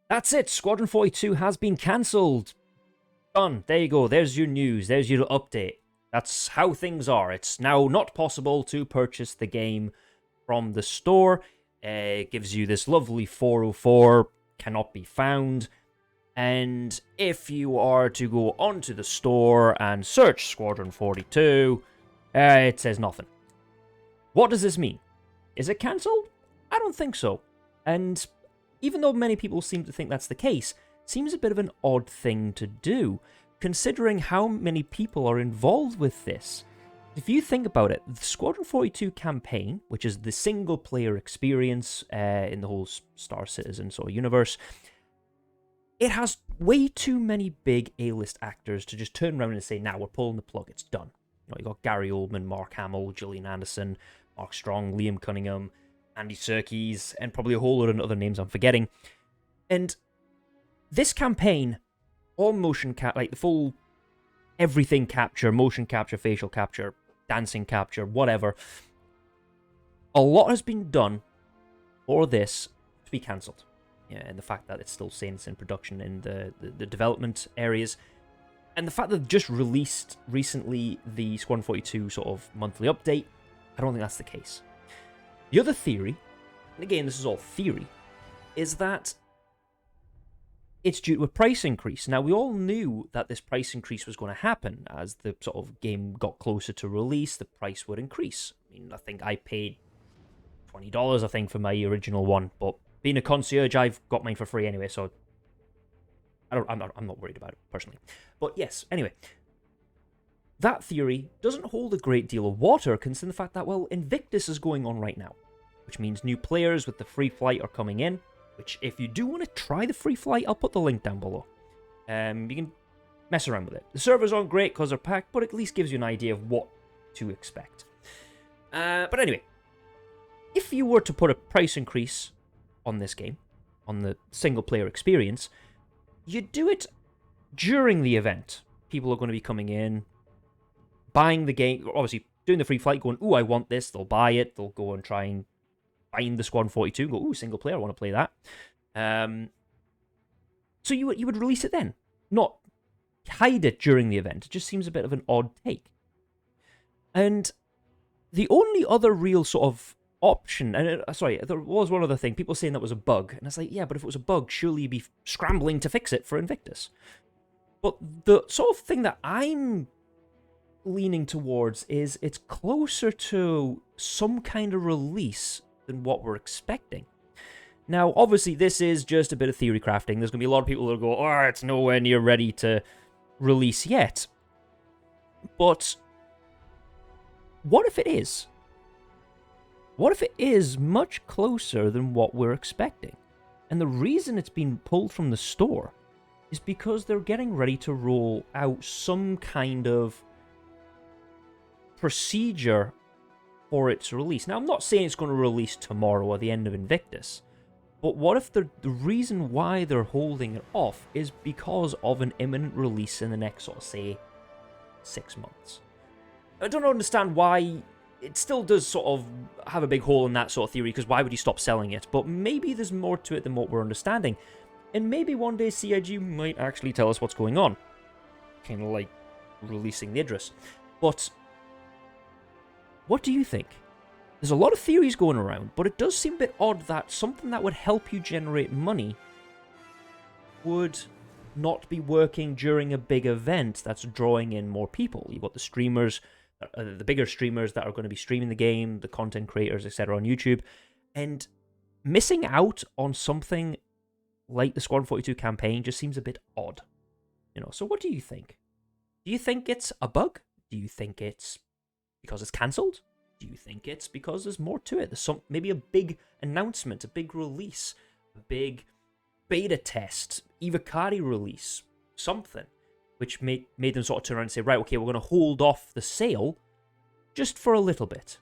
That's it. Squadron 42 has been cancelled. Done. There you go. There's your news. There's your update. That's how things are. It's now not possible to purchase the game from the store. It gives you this lovely 404, cannot be found. And if you are to go onto the store and search Squadron 42, it says nothing. What does this mean? Is it cancelled? I don't think so. And even though many people seem to think that's the case, it seems a bit of an odd thing to do, considering how many people are involved with this. If you think about it, the Squadron 42 campaign, which is the single-player experience in the whole Star Citizen sort of universe, it has way too many big A-list actors to just turn around and say, now we're pulling the plug, it's done. You got Gary Oldman, Mark Hamill, Gillian Anderson, Mark Strong, Liam Cunningham, Andy Serkis, and probably a whole lot of other names I'm forgetting. And this campaign, all motion like the full everything capture, motion capture, facial capture, dancing capture, whatever, a lot has been done for this to be cancelled. Yeah, and the fact that it's still saying it's in production in the development areas, and the fact that they've just released recently the Squadron 42 sort of monthly update, I don't think that's the case. The other theory, and again this is all theory, is that it's due to a price increase. Now, we all knew that this price increase was going to happen. As the sort of game got closer to release, the price would increase. I mean, I think I paid $20, I think, for my original one, but being a concierge, I've got mine for free anyway, so I'm not worried about it, personally. But yes, anyway, that theory doesn't hold a great deal of water, considering the fact that, well, Invictus is going on right now, which means new players with the free flight are coming in, which, if you do want to try the free flight, I'll put the link down below. You can mess around with it. The servers aren't great because they're packed, but at least gives you an idea of what to expect. But anyway, if you were to put a price increase on this game, on the single-player experience, you do it during the event. People are going to be coming in, buying the game, obviously doing the free flight, going, ooh, I want this, they'll buy it, they'll go and try and find the Squadron 42, go, ooh, single player, I want to play that. So you would release it then, not hide it during the event. It just seems a bit of an odd take. And the only other real sort of option, and sorry, there was one other thing, people saying that was a bug, and I was like, yeah, but if it was a bug, surely you'd be scrambling to fix it for Invictus. But the sort of thing that I'm leaning towards is it's closer to some kind of release than what we're expecting. Now, obviously, this is just a bit of theory crafting. There's going to be a lot of people that go, oh, it's nowhere near ready to release yet. But what if it is? What if it is much closer than what we're expecting? And the reason it's been pulled from the store is because they're getting ready to roll out some kind of procedure for its release. Now, I'm not saying it's going to release tomorrow or the end of Invictus, but what if the reason why they're holding it off is because of an imminent release in the next, sort of, say, 6 months? I don't understand why. It still does sort of have a big hole in that sort of theory, because why would you stop selling it? But maybe there's more to it than what we're understanding. And maybe one day CIG might actually tell us what's going on. Kind of like releasing the Idris. But what do you think? There's a lot of theories going around, but it does seem a bit odd that something that would help you generate money would not be working during a big event that's drawing in more people. You've got the streamers, the bigger streamers that are going to be streaming the game, the content creators, etc. on YouTube, and missing out on something like the Squadron 42 campaign just seems a bit odd. So what do you think? Do you think it's a bug? Do you think it's because it's cancelled? Do you think it's because there's more to it? There's maybe a big announcement, a big release, a big beta test, Evocati release, something, which made them sort of turn around and say, right, okay, we're going to hold off the sale just for a little bit.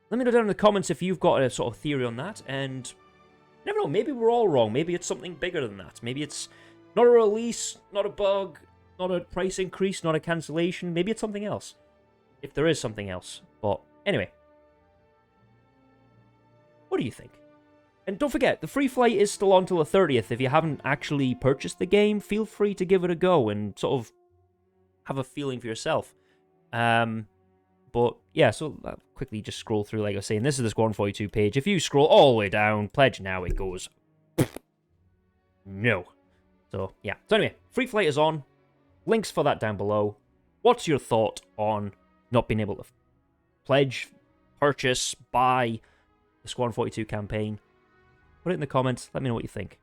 Let me know down in the comments if you've got a sort of theory on that, and you never know, maybe we're all wrong. Maybe it's something bigger than that. Maybe it's not a release, not a bug, not a price increase, not a cancellation. Maybe it's something else, if there is something else. But anyway, what do you think? And don't forget, the free flight is still on till the 30th. If you haven't actually purchased the game, feel free to give it a go and sort of have a feeling for yourself. But yeah, so I'll quickly just scroll through, like I was saying. This is the Squadron 42 page. If you scroll all the way down, pledge now, it goes no. So yeah. So anyway, free flight is on. Links for that down below. What's your thought on not being able to pledge, purchase, buy the Squadron 42 campaign? Put it in the comments. Let me know what you think.